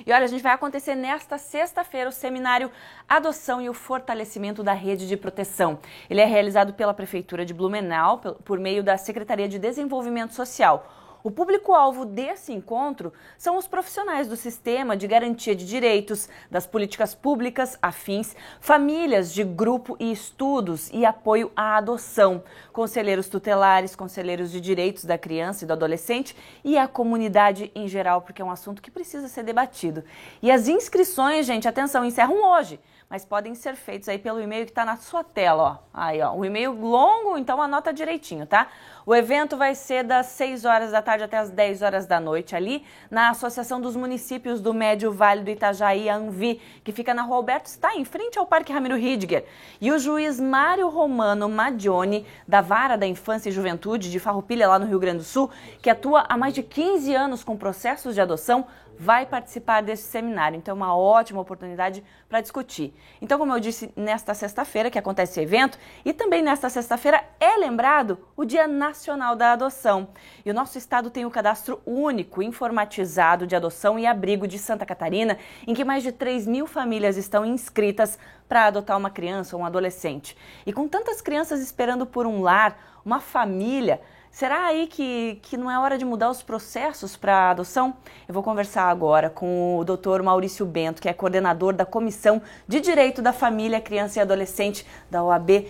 E olha, a gente vai acontecer nesta sexta-feira o seminário Adoção e o Fortalecimento da Rede de Proteção. Ele é realizado pela Prefeitura de Blumenau, por meio da Secretaria de Desenvolvimento Social. O público-alvo desse encontro são os profissionais do sistema de garantia de direitos, das políticas públicas afins, famílias de grupo e estudos e apoio à adoção, conselheiros tutelares, conselheiros de direitos da criança e do adolescente e a comunidade em geral, porque é um assunto que precisa ser debatido. E as inscrições, gente, atenção, encerram hoje, mas podem ser feitos aí pelo e-mail que está na sua tela, ó. Aí, ó, um e-mail longo, então anota direitinho, tá? O evento vai ser das 6 horas da tarde até as 10 horas da noite, ali na Associação dos Municípios do Médio Vale do Itajaí, a ANVI, que fica na Rua Alberto, está em frente ao Parque Ramiro Ridger. E o juiz Mário Romano Maggioni, da Vara da Infância e Juventude de Farroupilha, lá no Rio Grande do Sul, que atua há mais de 15 anos com processos de adoção, vai participar desse seminário. Então, é uma ótima oportunidade para discutir. Então, como eu disse, nesta sexta-feira que acontece o evento, e também nesta sexta-feira é lembrado o Dia Nacional da Adoção. E o nosso estado tem o cadastro único, informatizado de adoção e abrigo de Santa Catarina, em que mais de 3.000 famílias estão inscritas para adotar uma criança ou um adolescente. E com tantas crianças esperando por um lar, uma família, será aí que não é hora de mudar os processos para adoção? Eu vou conversar agora com o Dr. Maurício Bento, que é coordenador da Comissão de Direito da Família, Criança e Adolescente da OAB.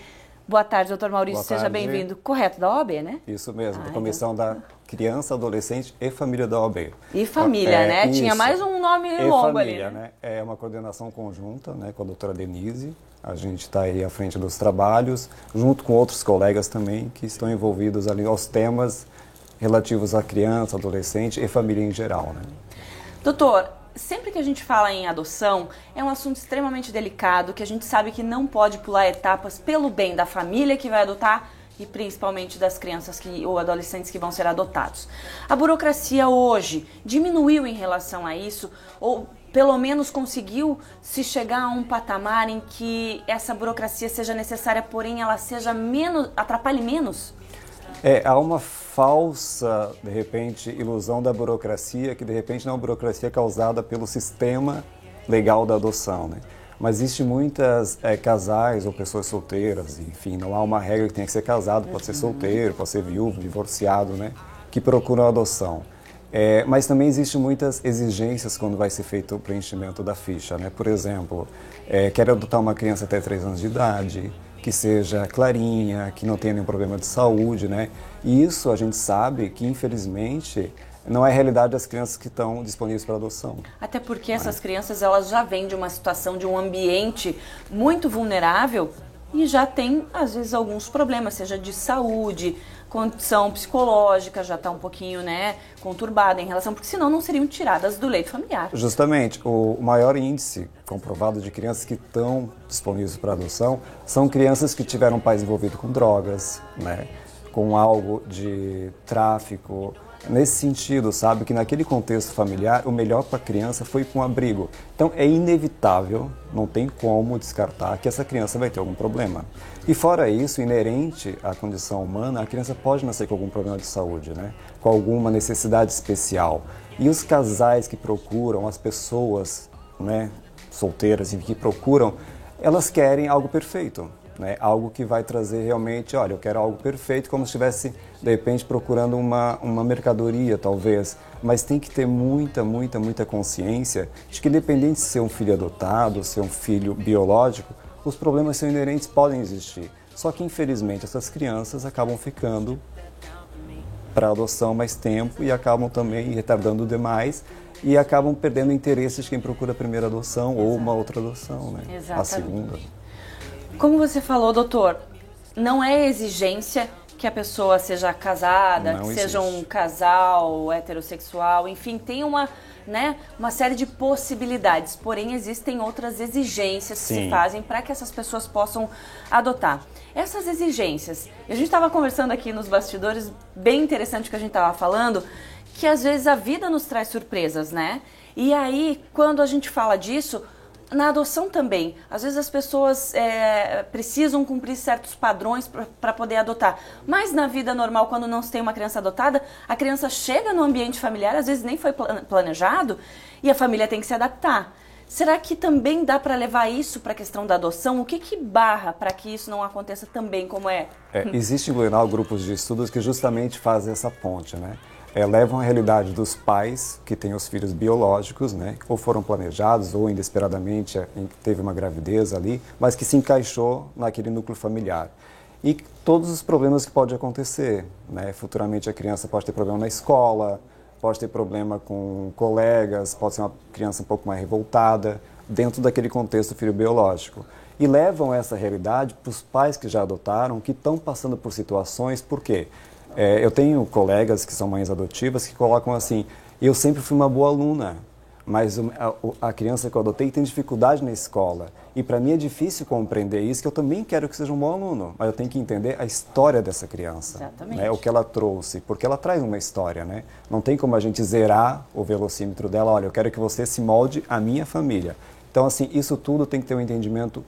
Boa tarde, doutor Maurício, seja bem-vindo. Correto, da OAB, né? Isso mesmo, da Comissão da Criança, Adolescente e Família da OAB. E família, né? Isso. Tinha mais um nome longo família, ali, né? É uma coordenação conjunta, né, com a doutora Denise. A gente está aí à frente dos trabalhos, junto com outros colegas também que estão envolvidos ali aos temas relativos à criança, adolescente e família em geral, né? Doutor, sempre que a gente fala em adoção, é um assunto extremamente delicado, que a gente sabe que não pode pular etapas pelo bem da família que vai adotar e principalmente das crianças ou adolescentes que vão ser adotados. A burocracia hoje diminuiu em relação a isso, ou pelo menos conseguiu se chegar a um patamar em que essa burocracia seja necessária, porém ela seja menos, atrapalhe menos? Há uma falsa, de repente, ilusão da burocracia, que de repente não é uma burocracia causada pelo sistema legal da adoção, né? Mas existe muitas casais ou pessoas solteiras, enfim, não há uma regra que tenha que ser casado, pode ser solteiro, pode ser viúvo, divorciado, né? Que procuram a adoção. Mas também existem muitas exigências quando vai ser feito o preenchimento da ficha, né? Por exemplo, quero adotar uma criança até 3 anos de idade, que seja clarinha, que não tenha nenhum problema de saúde, né? E isso a gente sabe que, infelizmente, não é a realidade das crianças que estão disponíveis para adoção. Até porque essas crianças, elas já vêm de uma situação, de um ambiente muito vulnerável e já tem, às vezes, alguns problemas, seja de saúde, condição psicológica, já está um pouquinho, né, conturbada em relação, porque senão não seriam tiradas do leito familiar. Justamente, o maior índice comprovado de crianças que estão disponíveis para adoção são crianças que tiveram pais envolvidos com drogas, né, com algo de tráfico. Nesse sentido, sabe, que naquele contexto familiar, o melhor para a criança foi com um abrigo. Então, é inevitável, não tem como descartar que essa criança vai ter algum problema. E fora isso, inerente à condição humana, a criança pode nascer com algum problema de saúde, né? Com alguma necessidade especial. E os casais que procuram, as pessoas, né, solteiras que procuram, elas querem algo perfeito. Né? Algo que vai trazer realmente, olha, eu quero algo perfeito, como se estivesse, de repente, procurando uma mercadoria, talvez. Mas tem que ter muita consciência de que, independente de ser um filho adotado, ser um filho biológico, os problemas são inerentes, podem existir. Só que, infelizmente, essas crianças acabam ficando para adoção mais tempo e acabam também retardando demais e acabam perdendo o interesse de quem procura a primeira adoção ou uma outra adoção, né? Exatamente. A segunda. Como você falou, doutor, não é exigência que a pessoa seja casada, que seja um casal heterossexual, enfim, tem uma série de possibilidades, porém existem outras exigências que se fazem para que essas pessoas possam adotar. Essas exigências, a gente estava conversando aqui nos bastidores, bem interessante o que a gente estava falando, que às vezes a vida nos traz surpresas, né? E aí, quando a gente fala disso, na adoção também, às vezes as pessoas precisam cumprir certos padrões para poder adotar. Mas na vida normal, quando não se tem uma criança adotada, a criança chega no ambiente familiar, às vezes nem foi planejado, e a família tem que se adaptar. Será que também dá para levar isso para a questão da adoção? O que barra para que isso não aconteça também como é? Existem em Blumenau grupos de estudos que justamente fazem essa ponte, né? Levam a realidade dos pais que têm os filhos biológicos, né? Ou foram planejados ou inesperadamente teve uma gravidez ali, mas que se encaixou naquele núcleo familiar. E todos os problemas que podem acontecer, né? Futuramente a criança pode ter problema na escola, pode ter problema com colegas, pode ser uma criança um pouco mais revoltada, dentro daquele contexto filho biológico. E levam essa realidade para os pais que já adotaram, que estão passando por situações, por quê? Eu tenho colegas que são mães adotivas que colocam assim, eu sempre fui uma boa aluna, mas a criança que eu adotei tem dificuldade na escola. E para mim é difícil compreender isso, que eu também quero que seja um bom aluno, mas eu tenho que entender a história dessa criança, né, o que ela trouxe, porque ela traz uma história, né? Não tem como a gente zerar o velocímetro dela, olha, eu quero que você se molde à minha família. Então, assim, isso tudo tem que ter um entendimento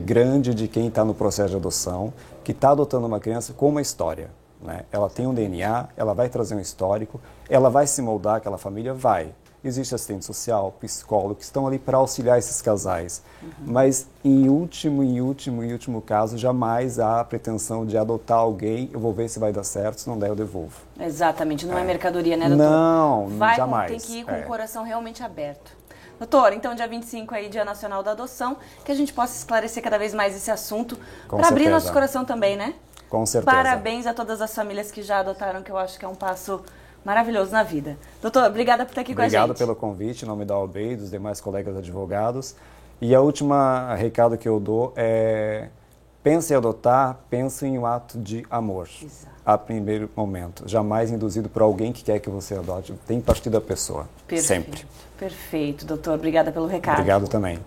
grande de quem está no processo de adoção, que está adotando uma criança com uma história. Né? Ela tem um DNA, ela vai trazer um histórico, ela vai se moldar àquela família? Vai. Existe assistente social, psicólogo, que estão ali para auxiliar esses casais. Mas, em último caso, jamais há a pretensão de adotar alguém, eu vou ver se vai dar certo, se não der, eu devolvo. Exatamente, não é mercadoria, né, doutor? Não, jamais. Tem que ir com o coração realmente aberto. Doutor, então dia 25 aí, Dia Nacional da Adoção, que a gente possa esclarecer cada vez mais esse assunto, para abrir nosso coração também, né? Com certeza. Parabéns a todas as famílias que já adotaram, que eu acho que é um passo maravilhoso na vida. Doutor, obrigada por estar aqui com a gente. Obrigado pelo convite, em nome da OAB e dos demais colegas advogados. E a última recado que eu dou é, pense em adotar, pense em um ato de amor. Exato. A primeiro momento. Jamais induzido por alguém que quer que você adote. Tem que partir da pessoa. Perfeito. Sempre. Perfeito, doutor. Obrigada pelo recado. Obrigado também.